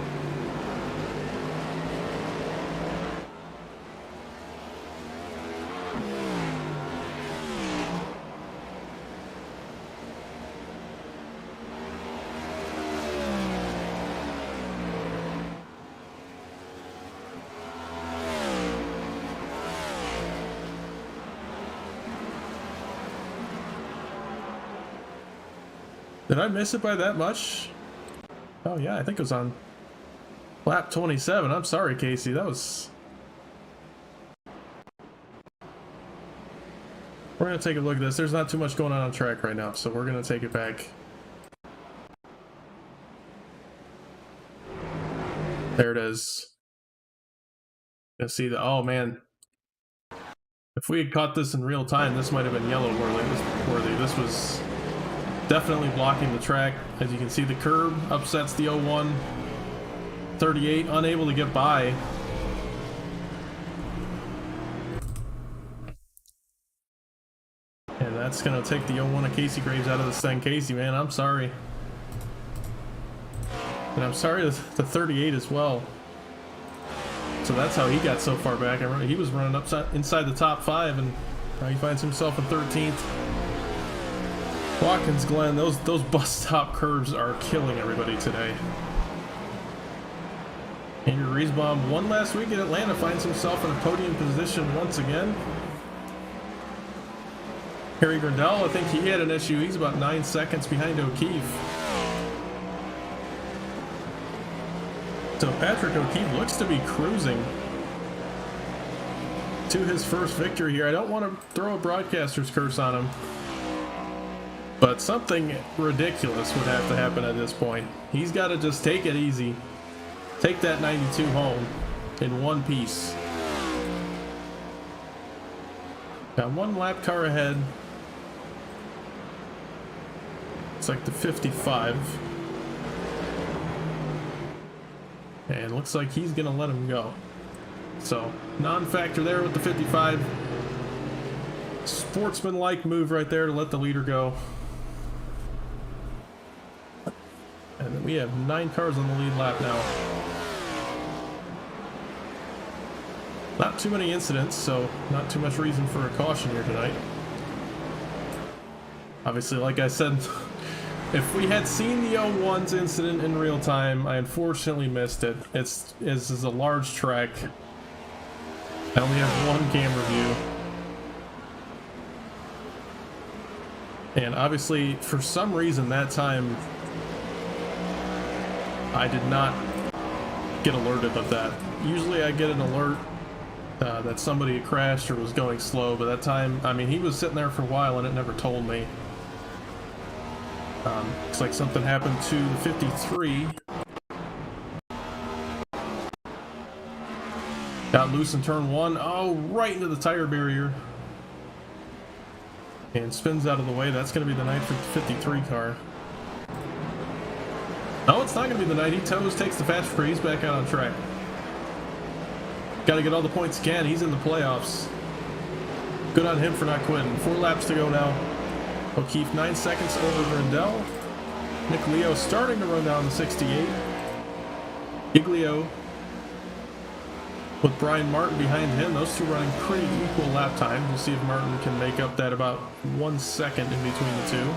Did I miss it by that much? Oh yeah, I think it was on lap 27. I'm sorry, Casey. That was... We're going to take a look at this. There's not too much going on track right now, so we're going to take it back. There it is. You see the... Oh, man. If we had caught this in real time, this might have been yellow worthy. This was... definitely blocking the track. As you can see, the curb upsets the 01. 38 unable to get by. And that's going to take the 01 of Casey Graves out of this thing. Casey, man, I'm sorry. And I'm sorry to the 38 as well. So that's how he got so far back. I remember he was running inside the top 5, and now he finds himself in 13th. Watkins, Glen, those bus stop curves are killing everybody today. Andrew Riesbaum won last week at Atlanta, finds himself in a podium position once again. Harry Grindell, I think he had an issue. He's about 9 seconds behind O'Keefe. So Patrick O'Keefe looks to be cruising to his first victory here. I don't want to throw a broadcaster's curse on him, But something ridiculous would have to happen at this point. He's got to just take it easy. Take that 92 home in one piece. Got one lap car ahead. It's like the 55. And looks like he's going to let him go. So, non-factor there with the 55. Sportsman-like move right there to let the leader go. And then we have 9 cars on the lead lap now. Not too many incidents, so not too much reason for a caution here tonight. Obviously, like I said, if we had seen the 01's incident in real time, I unfortunately missed it. This is a large track. I only have one camera view. And obviously, for some reason that time, I did not get alerted of that. Usually I get an alert that somebody had crashed or was going slow, but that time, I mean, he was sitting there for a while and it never told me. Looks like something happened to the 53. Got loose in turn 1. Oh, right into the tire barrier. And spins out of the way. That's going to be the night for the 53 car. No, it's not going to be the night. He toes, takes the fast freeze back out on track. Got to get all the points he can. He's in the playoffs. Good on him for not quitting. 4 laps to go now. O'Keefe 9 seconds over Grindel. Nick Leo starting to run down the 68. Giglio with Brian Martin behind him. Those two running pretty equal lap times. We'll see if Martin can make up that about 1 second in between the two.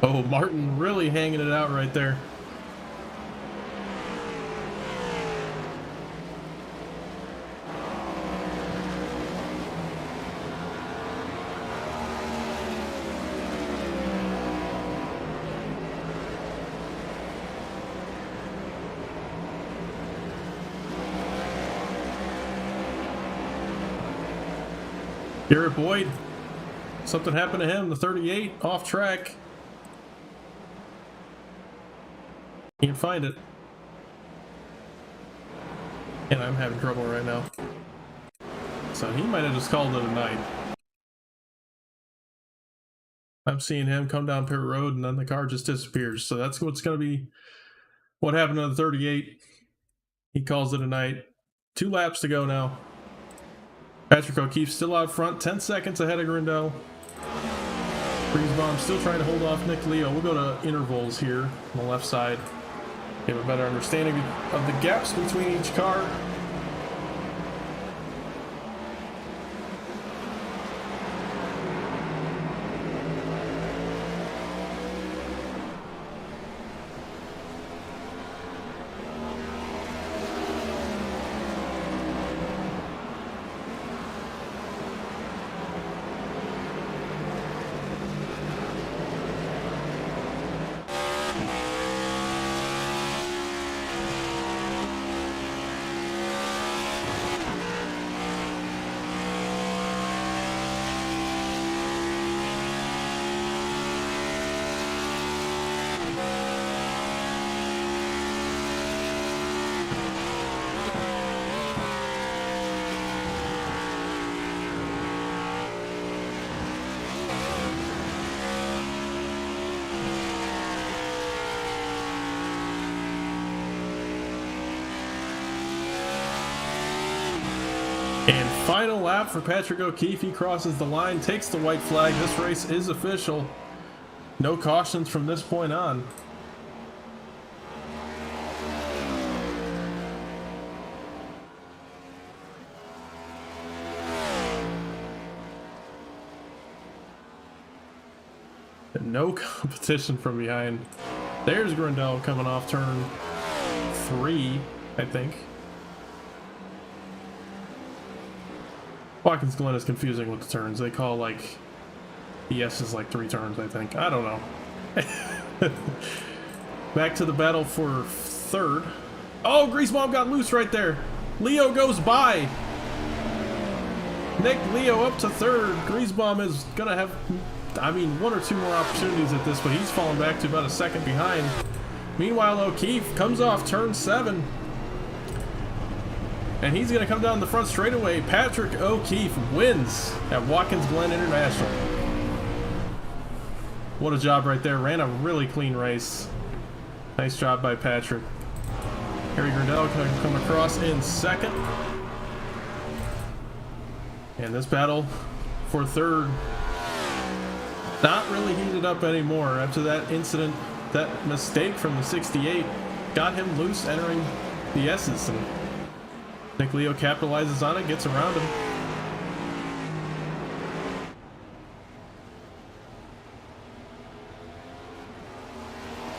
Oh, Martin really hanging it out right there. Garrett Boyd, something happened to him, the 38, off track. Can't find it. And I'm having trouble right now. So he might have just called it a night. I'm seeing him come down pit road and then the car just disappears. So that's what's going to be what happened to the 38. He calls it a night. 2 laps to go now. Patrick O'Keefe still out front, 10 seconds ahead of Grindel. Freezebomb still trying to hold off Nick Leo. We'll go to intervals here on the left side. Give a better understanding of the gaps between each car. And final lap for Patrick O'Keefe. He crosses the line, takes the white flag. This race is official. No cautions from this point on. no competition from behind. There's Grindel coming off turn 3, I think. Watkins Glen is confusing with the turns. They call like the S's like 3 turns, I think. I don't know. Back to the battle for third. Oh, Greasebomb got loose right there. Leo goes by. Nick Leo up to third. Greasebomb is gonna have, I mean, 1 or 2 more opportunities at this, but he's falling back to about a second behind. Meanwhile, O'Keefe comes off turn 7. And he's going to come down the front straightaway. Patrick O'Keefe wins at Watkins Glen International. What a job right there. Ran a really clean race. Nice job by Patrick. Harry Grindel can come across in second. And this battle for third, not really heated up anymore. After that incident, that mistake from the 68 got him loose entering the S's. And Nick Leo capitalizes on it, gets around him.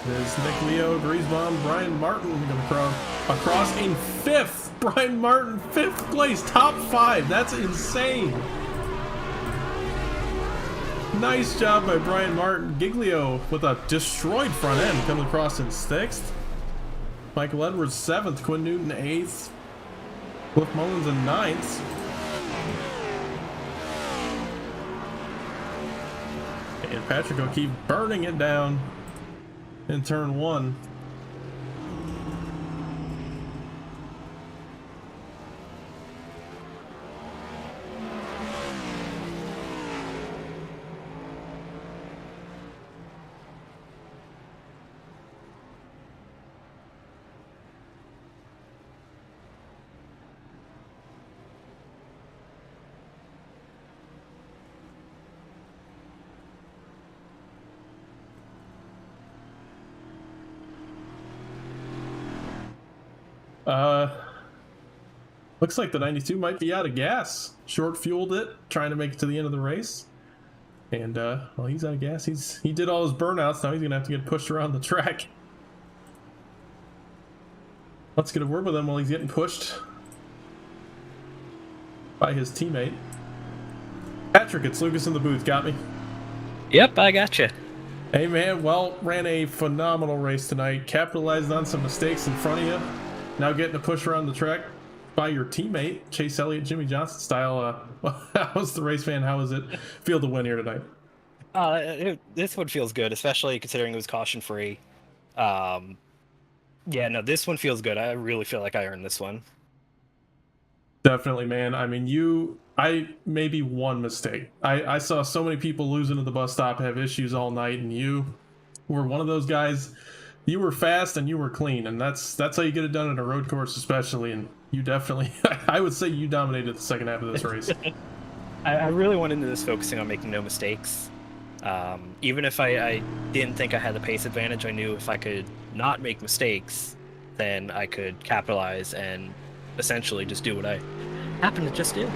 There's Nick Leo, Greasebomb, Brian Martin going to across in 5th. Brian Martin, 5th place, top 5. That's insane. Nice job by Brian Martin. Giglio with a destroyed front end coming across in 6th. Michael Edwards 7th, Quinn Newton 8th. Cliff Mullins in 9th. And Patrick O'Keefe burning it down in turn 1. Looks like the 92 might be out of gas. Short fueled it, trying to make it to the end of the race. And, well, he's out of gas. He did all his burnouts. Now he's going to have to get pushed around the track. Let's get a word with him while he's getting pushed by his teammate. Patrick, it's Lucas in the booth. Got me? Yep, I gotcha. Hey, man. Well, ran a phenomenal race tonight. Capitalized on some mistakes in front of you. Now getting to push around the track by your teammate, Chase Elliott, Jimmy Johnson style. How was the race, man? How was it feel to win here tonight? This one feels good, especially considering it was caution-free. Yeah, no, this one feels good. I really feel like I earned this one. Definitely, man. I mean, I maybe one mistake. I saw so many people losing at the bus stop, have issues all night, and you were one of those guys. You were fast and you were clean, and that's how you get it done in a road course, especially. And you definitely, I would say, you dominated the second half of this race. I really went into this focusing on making no mistakes. Even if I didn't think I had the pace advantage, I knew if I could not make mistakes, then I could capitalize and essentially just do what I happened to just do.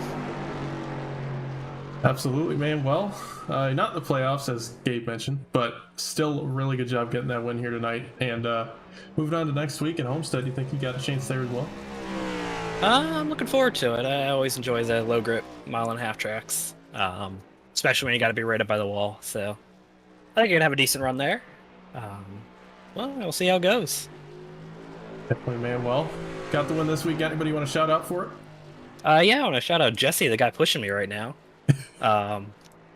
Absolutely, man. Well, not the playoffs, as Gabe mentioned, but still a really good job getting that win here tonight. And moving on to next week at Homestead, you think you got a chance there as well? I'm looking forward to it. I always enjoy the low grip 1.5 tracks, especially when you got to be right up by the wall. So I think you're gonna have a decent run there. Well, we'll see how it goes. Definitely, man. Well, got the win this week. Got anybody you want to shout out for it? Yeah, I want to shout out Jesse, the guy pushing me right now.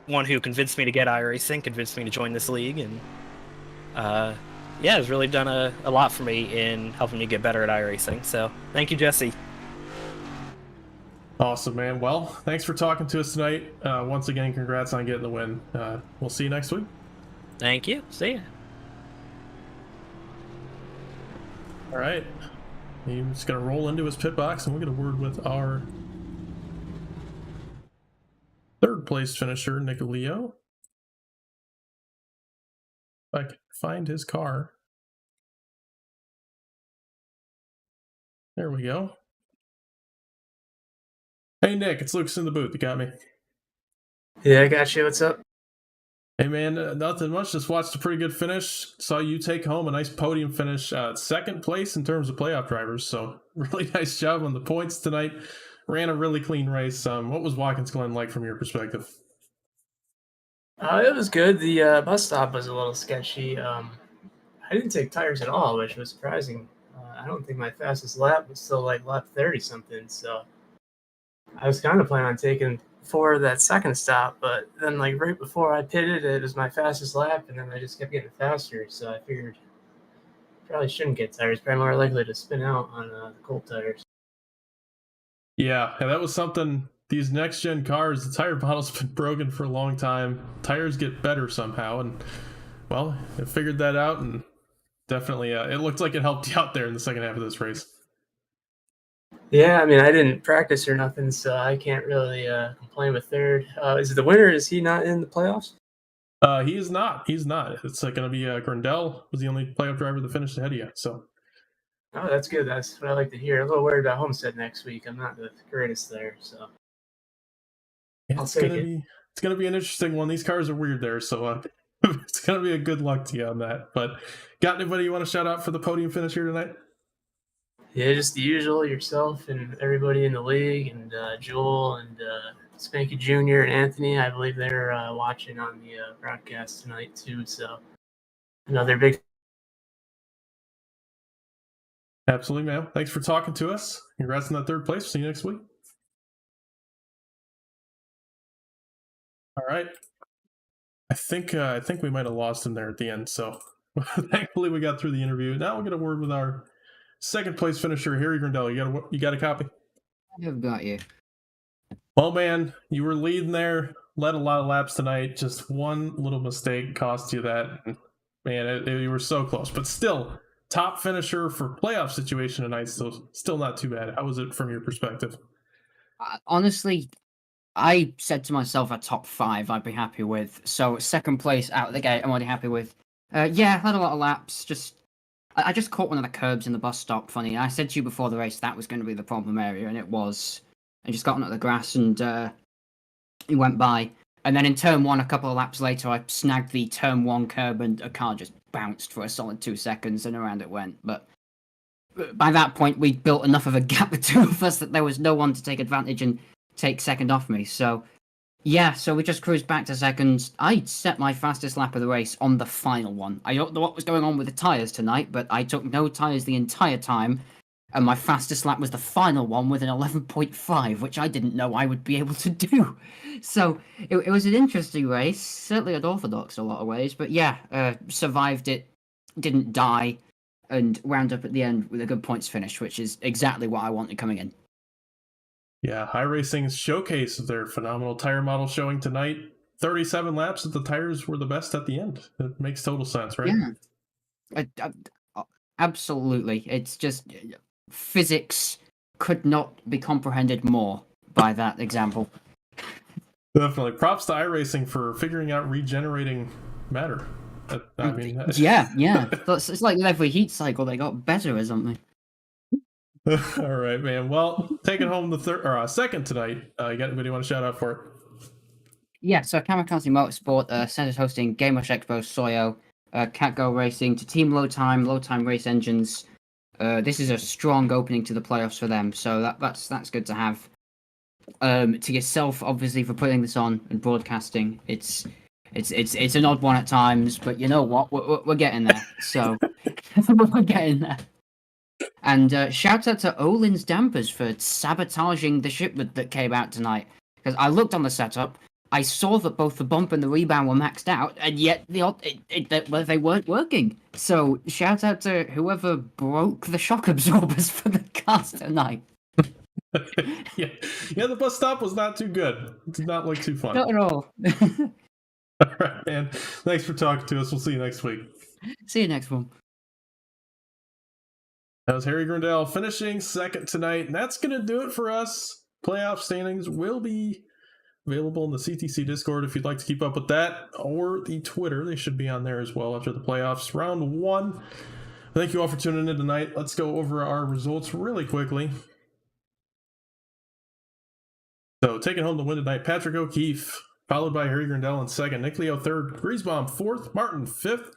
One who convinced me to get iRacing, convinced me to join this league, and yeah, has really done a lot for me in helping me get better at iRacing. So thank you, Jesse. Awesome, man. Well, thanks for talking to us tonight. Once again, congrats on getting the win. We'll see you next week. Thank you. See ya. All right. He's just going to roll into his pit box, and we'll get a word with our third place finisher, Nick Leo. If I can find his car. There we go. Hey, Nick, it's Lucas in the booth. You got me? Yeah, I got you. What's up? Hey man, nothing much. Just watched a pretty good finish. Saw you take home a nice podium finish, second place in terms of playoff drivers. So really nice job on the points tonight. Ran a really clean race. What was Watkins Glen like from your perspective? It was good. The bus stop was a little sketchy. I didn't take tires at all, which was surprising. I don't think my fastest lap was still like lap 30 something. So I was kind of planning on taking for that second stop, but then like right before I pitted, it was my fastest lap, and then I just kept getting faster. So I figured probably shouldn't get tires. Probably more likely to spin out on the cold tires. Yeah, and that was something. These next gen cars, the tire bottle's been broken for a long time. Tires get better somehow, and well, it figured that out, and definitely, it looked like it helped you out there in the second half of this race. Yeah, I mean, I didn't practice or nothing, so I can't really complain with third. Is it the winner? Is he not in the playoffs? He is not. He's not. It's going to be Grindel was the only playoff driver that finished ahead of you. So. Oh, that's good. That's what I like to hear. A little worried about Homestead next week. I'm not the greatest there, so. Yeah, it's gonna be an interesting one. These cars are weird there, so it's gonna be a good luck to you on that. But got anybody you want to shout out for the podium finish here tonight? Yeah, just the usual, yourself and everybody in the league, and Joel and Spanky Jr. and Anthony. I believe they're watching on the broadcast tonight too. So another big. Absolutely, man. Thanks for talking to us. Congrats on that third place. See you next week. All right. I think we might have lost him there at the end. So thankfully we got through the interview. Now we'll get a word with our second place finisher, Harry Grindel. You got a copy? I've got you. Well, man, you were leading there. Led a lot of laps tonight. Just one little mistake cost you that. Man, you were so close. But still, top finisher for playoff situation tonight. So still not too bad. How was it from your perspective? Honestly, I said to myself a top 5 I'd be happy with. So second place out of the gate, I'm already happy with. Yeah, had a lot of laps. I just caught one of the curbs in the bus stop. Funny, I said to you before the race that was going to be the problem area, and it was. I just got onto the grass and he went by. And then in turn 1, a couple of laps later, I snagged the turn 1 curb, and a car just bounced for a solid 2 seconds, and around it went. But by that point, we'd built enough of a gap between us that there was no one to take advantage and take second off me. So yeah, so we just cruised back to second. I set my fastest lap of the race on the final one. I don't know what was going on with the tyres tonight, but I took no tyres the entire time, and my fastest lap was the final one with an 11.5, which I didn't know I would be able to do. So it was an interesting race, certainly unorthodox in a lot of ways, but yeah, survived it, didn't die, and wound up at the end with a good points finish, which is exactly what I wanted coming in. Yeah, iRacing's showcase of their phenomenal tire model showing tonight. 37 laps that the tires were the best at the end. It makes total sense, right? Yeah, absolutely. It's just physics could not be comprehended more by that example. Definitely. Props to iRacing for figuring out regenerating matter. I mean, yeah. It's like with every heat cycle, they got better or something. All right, man. Well, taking home the second tonight. You got anybody you want to shout out for it? Yeah, so Kamikaze Motorsport, centers hosting Game Rush Expo, Soyo, CatGo Racing to Team Low Time Race Engines. This is a strong opening to the playoffs for them, so that's good to have. To yourself, obviously, for putting this on and broadcasting, it's an odd one at times, but you know what? We're getting there. So we're getting there. And shout out to Olin's Dampers for sabotaging the shipment that came out tonight. Because I looked on the setup, I saw that both the bump and the rebound were maxed out, and yet they weren't working. So shout out to whoever broke the shock absorbers for the cars tonight. yeah, the bus stop was not too good. It did not look too fun. Not at all. All right, man. Thanks for talking to us. We'll see you next week. See you next one. That was Harry Grindel finishing second tonight, and that's going to do it for us. Playoff standings will be available in the CTC Discord if you'd like to keep up with that, or the Twitter. They should be on there as well after the playoffs. Round 1. Thank you all for tuning in tonight. Let's go over our results really quickly. So taking home the win tonight, Patrick O'Keefe followed by Harry Grindell in second, Nick Leo third, Griesbaum fourth, Martin fifth.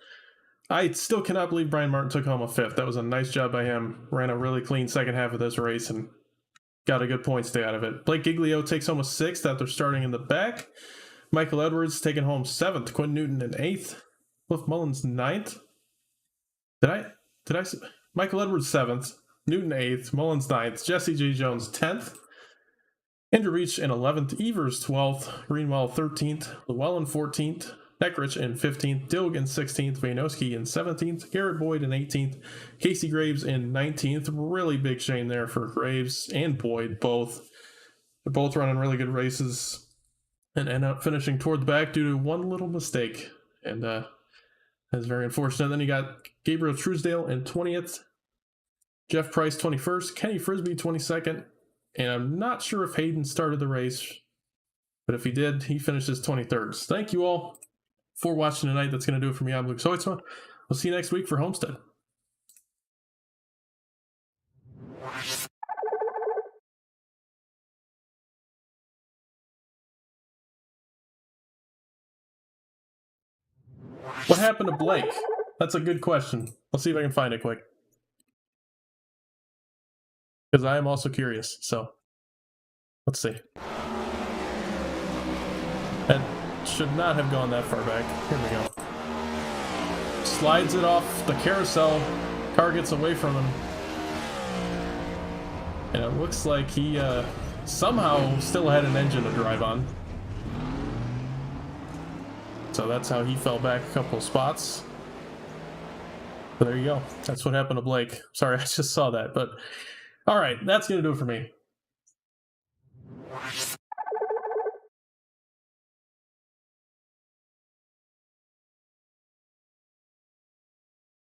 I still cannot believe Brian Martin took home a fifth. That was a nice job by him. Ran a really clean second half of this race and got a good point stay out of it. Blake Giglio takes home a sixth after starting in the back. Michael Edwards taking home seventh, Quinn Newton in eighth, Cliff Mullins ninth. Did I Michael Edwards seventh, Newton eighth, Mullins ninth, Jesse J. Jones 10th, Andrew Reach in 11th, Evers 12th, Greenwell 13th, Llewellyn 14th, Neckrich in 15th, Dilg in 16th, Vainowski in 17th, Garrett Boyd in 18th, Casey Graves in 19th. Really big shame there for Graves and Boyd both. They're both running really good races and end up finishing toward the back due to one little mistake. And that's very unfortunate. Then you got Gabriel Truesdale in 20th, Jeff Price 21st, Kenny Frisbee 22nd, and I'm not sure if Hayden started the race, but if he did, he finishes 23rd. So thank you all for watching tonight. That's going to do it for me. I'm Luke Soitzma. We'll see you next week for Homestead. What happened to Blake? That's a good question. Let's see if I can find it quick. Because I am also curious, so let's see. That should not have gone that far back. Here we go. Slides it off the carousel. Car gets away from him. And it looks like he somehow still had an engine to drive on. So that's how he fell back a couple of spots. But there you go. That's what happened to Blake. Sorry, I just saw that. But all right, that's going to do it for me.